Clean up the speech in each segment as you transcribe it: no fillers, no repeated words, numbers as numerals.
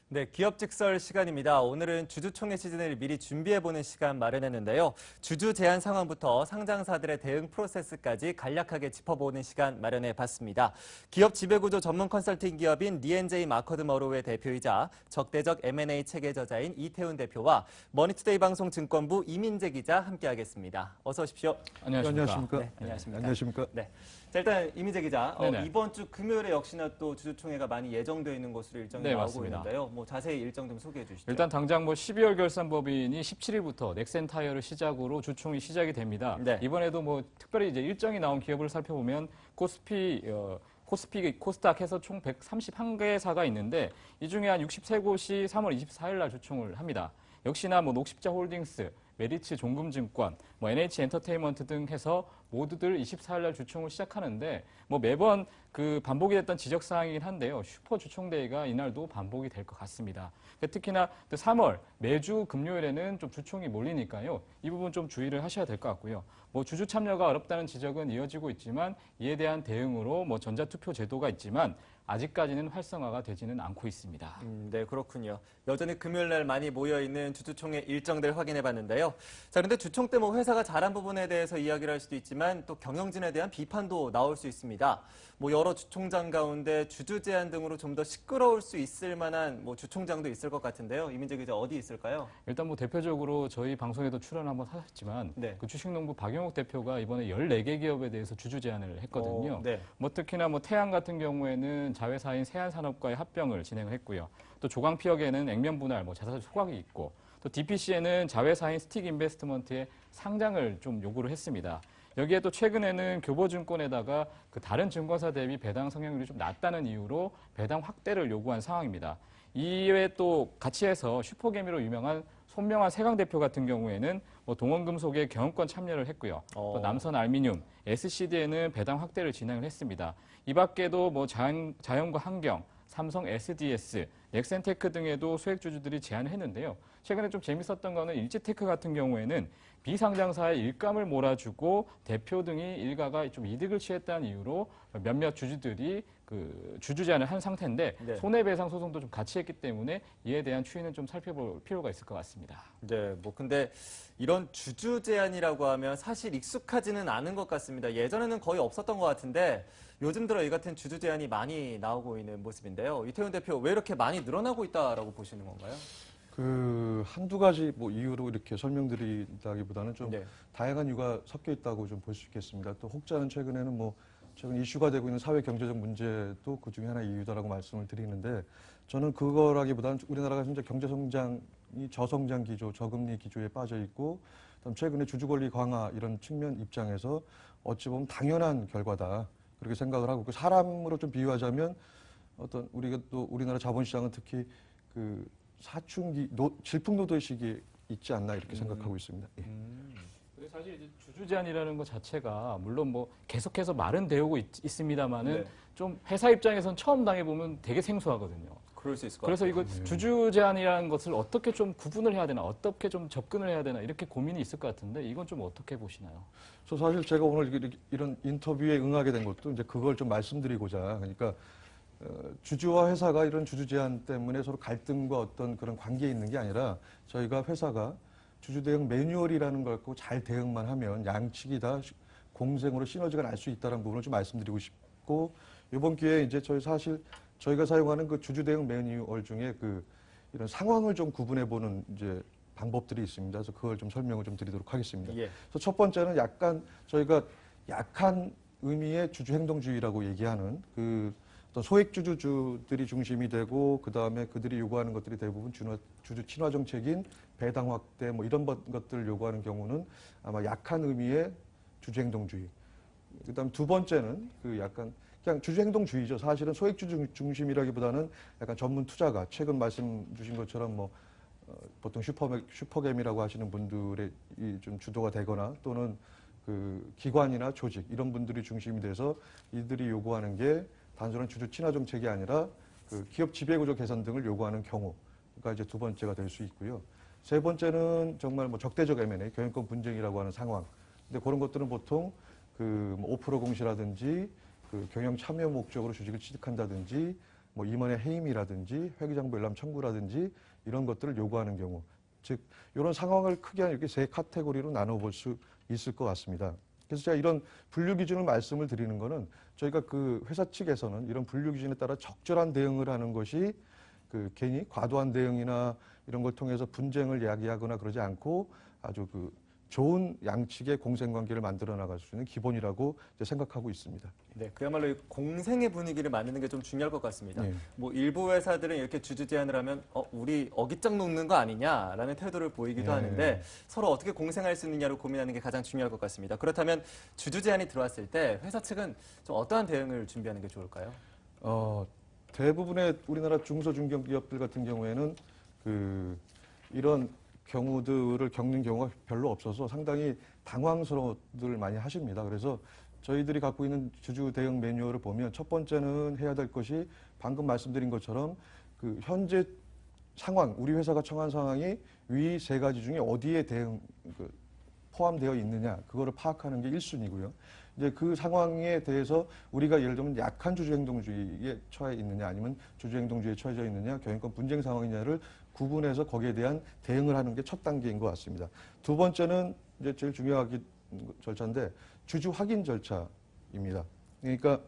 네, 기업 직설 시간입니다. 오늘은 주주총회 시즌을 미리 준비해보는 시간 마련했는데요. 주주 제한 상황부터 상장사들의 대응 프로세스까지 간략하게 짚어보는 시간 마련해봤습니다. 기업 지배구조 전문 컨설팅 기업인 리엔제이 마커드머로우의 대표이자 적대적 M&A 체계 저자인 이태훈 대표와 머니투데이 방송 증권부 이민재 기자 함께하겠습니다. 어서 오십시오. 안녕하십니까. 네, 안녕하십니까. 안녕하십니까. 네. 자, 일단 이민재 기자, 네네. 이번 주 금요일에 역시나 또 주주총회가 많이 예정되어 있는 것으로 일정이 네, 나오고 맞습니다. 있는데요. 뭐 자세히 일정 좀 소개해 주시죠. 일단 당장 12월 결산법인이 17일부터 넥센 타이어를 시작으로 주총이 시작이 됩니다. 네. 이번에도 특별히 이제 일정이 나온 기업을 살펴보면 코스닥 해서 총 131개사가 있는데 이 중에 한 63곳이 3월 24일 날 주총을 합니다. 역시나 녹십자 홀딩스, 메리츠 종금증권, NH 엔터테인먼트 등 해서 모두들 24일 날 주총을 시작하는데 매번 반복이 됐던 지적 사항이긴 한데요. 슈퍼 주총대회가 이날도 반복이 될 것 같습니다. 특히나 3월 매주 금요일에는 좀 주총이 몰리니까요. 이 부분 좀 주의를 하셔야 될 것 같고요. 주주 참여가 어렵다는 지적은 이어지고 있지만 이에 대한 대응으로 전자투표 제도가 있지만 아직까지는 활성화가 되지는 않고 있습니다. 네, 그렇군요. 여전히 금요일 날 많이 모여있는 주주총회 일정들 확인해봤는데요. 자, 그런데 주총 때 회사가 잘한 부분에 대해서 이야기를 할 수도 있지만 또 경영진에 대한 비판도 나올 수 있습니다. 여러 주총장 가운데 주주 제한 등으로 좀 더 시끄러울 수 있을 만한 주총장도 있을 것 같은데요. 이민재 기자 어디 있을까요? 일단 대표적으로 저희 방송에도 출연 한번 하셨지만 네. 주식농부 박영욱 대표가 이번에 14개 기업에 대해서 주주 제한을 했거든요. 네. 특히나 태양 같은 경우에는 자회사인 세안산업과의 합병을 진행을 했고요. 또 조광피혁에는 액면 분할, 자사 소각이 있고 또 DPC에는 자회사인 스틱 인베스트먼트의 상장을 좀 요구를 했습니다. 여기에 또 최근에는 교보증권에다가 다른 증권사 대비 배당 성향률이 좀 낮다는 이유로 배당 확대를 요구한 상황입니다. 이외에 또 같이 해서 슈퍼개미로 유명한 손명환 세강 대표 같은 경우에는 동원금속의 경영권 참여를 했고요. 또 남선알미늄, SCD에는 배당 확대를 진행을 했습니다. 이 밖에도 자연과 환경, 삼성 SDS, 넥센테크 등에도 소액주주들이 제안을 했는데요. 최근에 좀 재밌었던 거는 일지테크 같은 경우에는 비상장사의 일감을 몰아주고 대표 등이 일가가 좀 이득을 취했다는 이유로 몇몇 주주들이 주주 제한을 한 상태인데 네. 손해배상 소송도 좀 같이 했기 때문에 이에 대한 추이는 좀 살펴볼 필요가 있을 것 같습니다. 네, 근데 이런 주주 제한이라고 하면 사실 익숙하지는 않은 것 같습니다. 예전에는 거의 없었던 것 같은데 요즘 들어 이 같은 주주 제한이 많이 나오고 있는 모습인데요. 이태훈 대표 왜 이렇게 많이 늘어나고 있다라고 보시는 건가요? 한두 가지 이유로 이렇게 설명드리다기보다는 좀 네. 다양한 이유가 섞여 있다고 좀 볼 수 있겠습니다. 또 혹자는 최근에는 최근 이슈가 되고 있는 사회 경제적 문제도 그 중에 하나의 이유다라고 말씀을 드리는데 저는 그거라기보다는 우리나라가 현재 경제 성장이 저성장 기조, 저금리 기조에 빠져 있고 그다음 최근에 주주 권리 강화 이런 측면 입장에서 어찌 보면 당연한 결과다. 그렇게 생각을 하고 사람으로 좀 비유하자면 우리가 또 우리나라 자본시장은 특히 사춘기 질풍노도의 시기에 있지 않나 이렇게 생각하고 있습니다. 예. 사실 이제 주주 제한이라는 것 자체가 물론 계속해서 말은 되고 있습니다만은 네. 좀 회사 입장에선 처음 당해보면 되게 생소하거든요. 그럴 수 있을 것 그래서 같아요. 이거 주주 제한이라는 것을 어떻게 좀 구분을 해야 되나, 어떻게 좀 접근을 해야 되나 이렇게 고민이 있을 것 같은데 이건 좀 어떻게 보시나요? 사실 제가 오늘 이런 인터뷰에 응하게 된 것도 이제 그걸 좀 말씀드리고자 그러니까 주주와 회사가 이런 주주 제한 때문에 서로 갈등과 어떤 그런 관계에 있는 게 아니라 저희가 회사가 주주 대응 매뉴얼이라는 걸 갖고 잘 대응만 하면 양측이 다 공생으로 시너지가 날 수 있다는 부분을 좀 말씀드리고 싶고 이번 기회에 이제 저희가 사용하는 주주 대응 매뉴얼 중에 이런 상황을 좀 구분해 보는 이제 방법들이 있습니다. 그래서 그걸 좀 설명을 좀 드리도록 하겠습니다. 예. 그래서 첫 번째는 저희가 약한 의미의 주주 행동주의라고 얘기하는 어떤 소액 주주들이 중심이 되고 그 다음에 그들이 요구하는 것들이 대부분 주주 친화 정책인 배당 확대 이런 것들을 요구하는 경우는 아마 약한 의미의 주주 행동주의. 그다음 두 번째는 그냥 주주 행동주의죠. 사실은 소액 주주 중심이라기보다는 약간 전문 투자가 최근 말씀 주신 것처럼 보통 슈퍼겜이라고 하시는 분들의 좀 주도가 되거나 또는 기관이나 조직 이런 분들이 중심이 돼서 이들이 요구하는 게 단순한 주주 친화 정책이 아니라 기업 지배구조 개선 등을 요구하는 경우가 이제 두 번째가 될 수 있고요. 세 번째는 정말 적대적 M&A, 경영권 분쟁이라고 하는 상황. 근데 그런 것들은 보통 5% 공시라든지 경영 참여 목적으로 주식을 취득한다든지 뭐 임원의 해임이라든지 회계장부 열람 청구라든지 이런 것들을 요구하는 경우, 즉 이런 상황을 크게 이렇게 세 카테고리로 나눠볼 수 있을 것 같습니다. 그래서 제가 이런 분류 기준을 말씀을 드리는 거는 저희가 그 회사 측에서는 이런 분류 기준에 따라 적절한 대응을 하는 것이 그 괜히 과도한 대응이나 이런 걸 통해서 분쟁을 야기하거나 그러지 않고 아주 그 좋은 양측의 공생관계를 만들어 나갈 수 있는 기본이라고 이제 생각하고 있습니다. 네, 그야말로 이 공생의 분위기를 만드는 게 좀 중요할 것 같습니다. 네. 뭐 일부 회사들은 이렇게 주주 제안을 하면 우리 어깃장 놓는 거 아니냐라는 태도를 보이기도 네. 하는데 서로 어떻게 공생할 수 있느냐를 고민하는 게 가장 중요할 것 같습니다. 그렇다면 주주 제안이 들어왔을 때 회사 측은 좀 어떠한 대응을 준비하는 게 좋을까요? 대부분의 우리나라 중소중견기업들 같은 경우에는 그 이런 경우들을 겪는 경우가 별로 없어서 상당히 당황스러워들 많이 하십니다. 그래서 저희들이 갖고 있는 주주 대응 매뉴얼을 보면 첫 번째는 해야 될 것이 방금 말씀드린 것처럼 그 현재 상황, 우리 회사가 처한 상황이 위 세 가지 중에 어디에 포함되어 있느냐, 그거를 파악하는 게 1순위고요. 이제 그 상황에 대해서 우리가 예를 들면 약한 주주행동주의에 처해 있느냐, 아니면 주주행동주의에 처해져 있느냐, 경영권 분쟁 상황이냐를 구분해서 거기에 대한 대응을 하는 게 첫 단계인 것 같습니다. 두 번째는 이제 제일 중요한 절차인데 주주 확인 절차입니다. 그러니까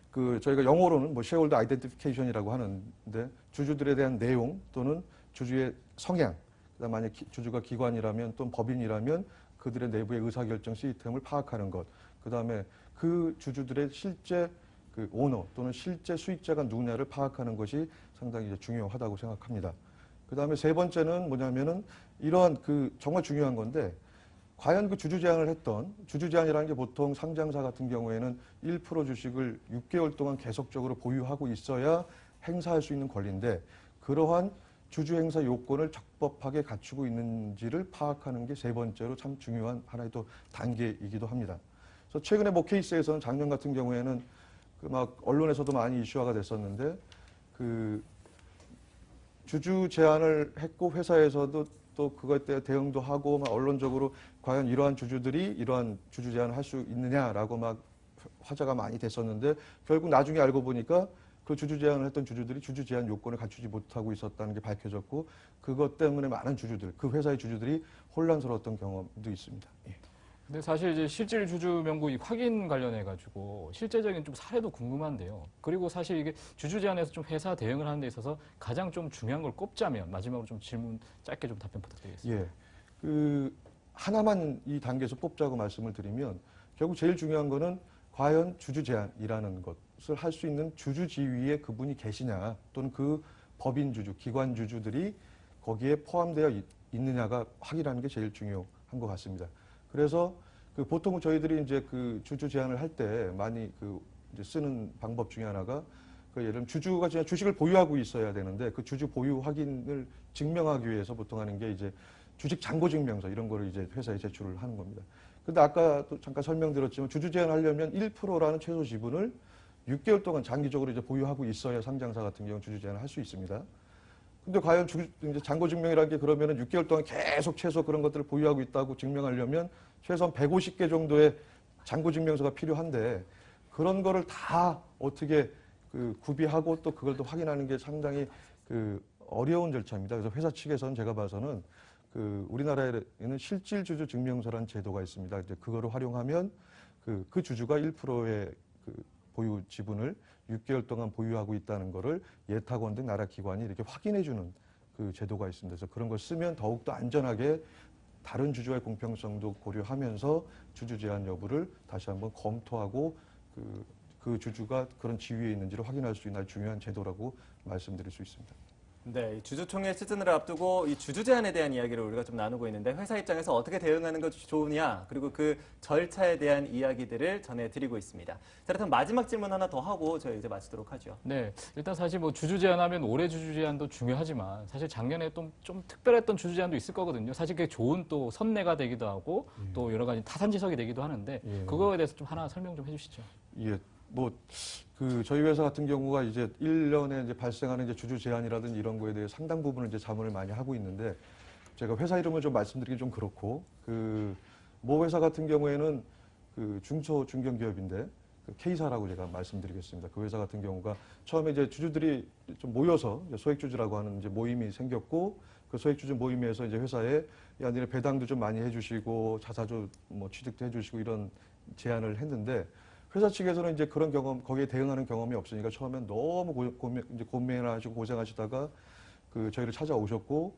그 저희가 영어로는 뭐 쉐어홀더 아이덴티피케이션이라고 하는데 주주들에 대한 내용 또는 주주의 성향, 그다음 만약 주주가 기관이라면 또는 법인이라면 그들의 내부의 의사결정 시스템을 파악하는 것, 그다음에 그 주주들의 실제 그 오너 또는 실제 수익자가 누구냐를 파악하는 것이 상당히 이제 중요하다고 생각합니다. 그다음에 세 번째는 뭐냐면은 이러한 그 정말 중요한 건데 과연 그 주주 제안을 했던 주주 제안이라는 게 보통 상장사 같은 경우에는 1% 주식을 6개월 동안 계속적으로 보유하고 있어야 행사할 수 있는 권리인데 그러한 주주 행사 요건을 적법하게 갖추고 있는지를 파악하는 게 세 번째로 참 중요한 하나의 또 단계이기도 합니다. 그래서 최근에 뭐 케이스에서는 작년 같은 경우에는 그 막 언론에서도 많이 이슈화가 됐었는데 그 주주 제안을 했고 회사에서도 또 그것 때 대응도 하고 막 언론적으로 과연 이러한 주주들이 이러한 주주 제안을 할 수 있느냐라고 막 화제가 많이 됐었는데 결국 나중에 알고 보니까 그 주주 제안을 했던 주주들이 주주 제안 요건을 갖추지 못하고 있었다는 게 밝혀졌고 그것 때문에 많은 주주들, 그 회사의 주주들이 혼란스러웠던 경험도 있습니다. 예. 근데 사실 이제 실질 주주 명부 이 확인 관련해 가지고 실제적인 좀 사례도 궁금한데요. 그리고 사실 이게 주주 제안에서 좀 회사 대응을 하는 데 있어서 가장 좀 중요한 걸 꼽자면 마지막으로 좀 질문 짧게 좀 답변 부탁드리겠습니다. 예. 그 하나만 이 단계에서 뽑자고 말씀을 드리면 결국 제일 중요한 거는 과연 주주 제안이라는 것을 할 수 있는 주주 지위에 그분이 계시냐 또는 그 법인 주주, 기관 주주들이 거기에 포함되어 있느냐가 확인하는 게 제일 중요한 것 같습니다. 그래서 그 보통 저희들이 이제 그 주주 제안을 할 때 많이 그 이제 쓰는 방법 중에 하나가 그 예를 들면 주주가 그냥 주식을 보유하고 있어야 되는데 그 주주 보유 확인을 증명하기 위해서 보통 하는 게 이제 주식 잔고 증명서 이런 거를 이제 회사에 제출을 하는 겁니다. 근데 아까 또 잠깐 설명드렸지만 주주 제안하려면 1%라는 최소 지분을 6개월 동안 장기적으로 이제 보유하고 있어야 상장사 같은 경우 주주 제안을 할 수 있습니다. 근데 과연 이제 잔고 증명이라는 게 그러면은 6개월 동안 계속 최소 그런 것들을 보유하고 있다고 증명하려면 최소한 150개 정도의 잔고 증명서가 필요한데 그런 거를 다 어떻게 그 구비하고 또 그걸 또 확인하는 게 상당히 그 어려운 절차입니다. 그래서 회사 측에서는 제가 봐서는 그 우리나라에는 실질 주주 증명서라는 제도가 있습니다. 이제 그거를 활용하면 그 주주가 1%의 그 보유 지분을 6개월 동안 보유하고 있다는 거를 예탁원 등 나라 기관이 이렇게 확인해주는 그 제도가 있습니다. 그래서 그런 걸 쓰면 더욱더 안전하게 다른 주주와의 공평성도 고려하면서 주주 제한 여부를 다시 한번 검토하고 그 주주가 그런 지위에 있는지를 확인할 수 있는 아주 중요한 제도라고 말씀드릴 수 있습니다. 네, 주주총회 시즌을 앞두고 이 주주 제안에 대한 이야기를 우리가 좀 나누고 있는데 회사 입장에서 어떻게 대응하는 것이 좋으냐 그리고 그 절차에 대한 이야기들을 전해드리고 있습니다. 자, 그렇다면 마지막 질문 하나 더 하고 저희 이제 마치도록 하죠. 네, 일단 사실 뭐 주주 제안하면 올해 주주 제안도 중요하지만 사실 작년에 좀 특별했던 주주 제안도 있을 거거든요. 사실 그게 좋은 또 선례가 되기도 하고 또 여러 가지 타산지석이 되기도 하는데 그거에 대해서 좀 하나 설명 좀 해주시죠. 예, 뭐 그 저희 회사 같은 경우가 이제 1년에 이제 발생하는 이제 주주 제안이라든지 이런 거에 대해 상당 부분을 이제 자문을 많이 하고 있는데 제가 회사 이름을 좀 말씀드리기 좀 그렇고 그 모 회사 같은 경우에는 그 중소 중견기업인데 그 K사라고 제가 말씀드리겠습니다. 그 회사 같은 경우가 처음에 이제 주주들이 좀 모여서 이제 소액주주라고 하는 이제 모임이 생겼고 그 소액주주 모임에서 이제 회사에 야, 니네 배당도 좀 많이 해주시고 자사주 뭐 취득도 해주시고 이런 제안을 했는데 회사 측에서는 이제 그런 경험 거기에 대응하는 경험이 없으니까 처음엔 너무 고민하시고 고생하시다가 그 저희를 찾아오셨고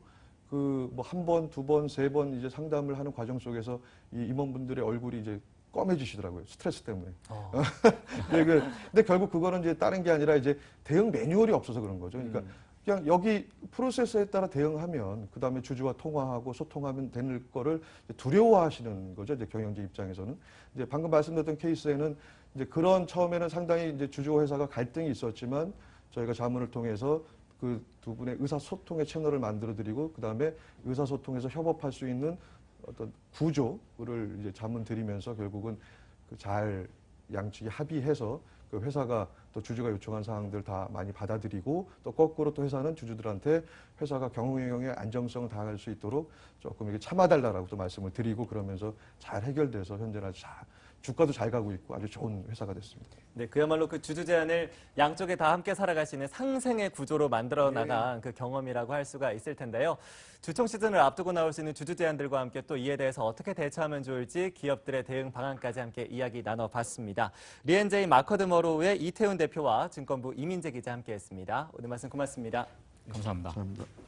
그 뭐 한 번, 두 번, 세 번 이제 상담을 하는 과정 속에서 이 임원분들의 얼굴이 이제 검해지시더라고요. 스트레스 때문에. 근데 결국 그거는 이제 다른 게 아니라 이제 대응 매뉴얼이 없어서 그런 거죠. 그러니까 그냥 여기 프로세스에 따라 대응하면 그 다음에 주주와 통화하고 소통하면 되는 거를 두려워하시는 거죠. 이제 경영진 입장에서는. 이제 방금 말씀드렸던 케이스에는 이제 그런 처음에는 상당히 이제 주주와 회사가 갈등이 있었지만 저희가 자문을 통해서 그 두 분의 의사소통의 채널을 만들어드리고 그 다음에 의사소통에서 협업할 수 있는 어떤 구조를 이제 자문 드리면서 결국은 그 잘 양측이 합의해서 그 회사가 또 주주가 요청한 사항들 다 많이 받아들이고 또 거꾸로 또 회사는 주주들한테 회사가 경영의 안정성을 다할 수 있도록 조금 이렇게 참아달라고 또 말씀을 드리고 그러면서 잘 해결돼서 현재는 아주 주가도 잘 가고 있고 아주 좋은 회사가 됐습니다. 네, 그야말로 그 주주 제안을 양쪽에 다 함께 살아갈 수 있는 상생의 구조로 만들어 나간 그 경험이라고 할 수가 있을 텐데요. 주총 시즌을 앞두고 나올 수 있는 주주 제안들과 함께 또 이에 대해서 어떻게 대처하면 좋을지 기업들의 대응 방안까지 함께 이야기 나눠봤습니다. 리엔제이 마커드머로우의 이태훈 대표와 증권부 이민재 기자 함께했습니다. 오늘 말씀 고맙습니다. 감사합니다. 감사합니다.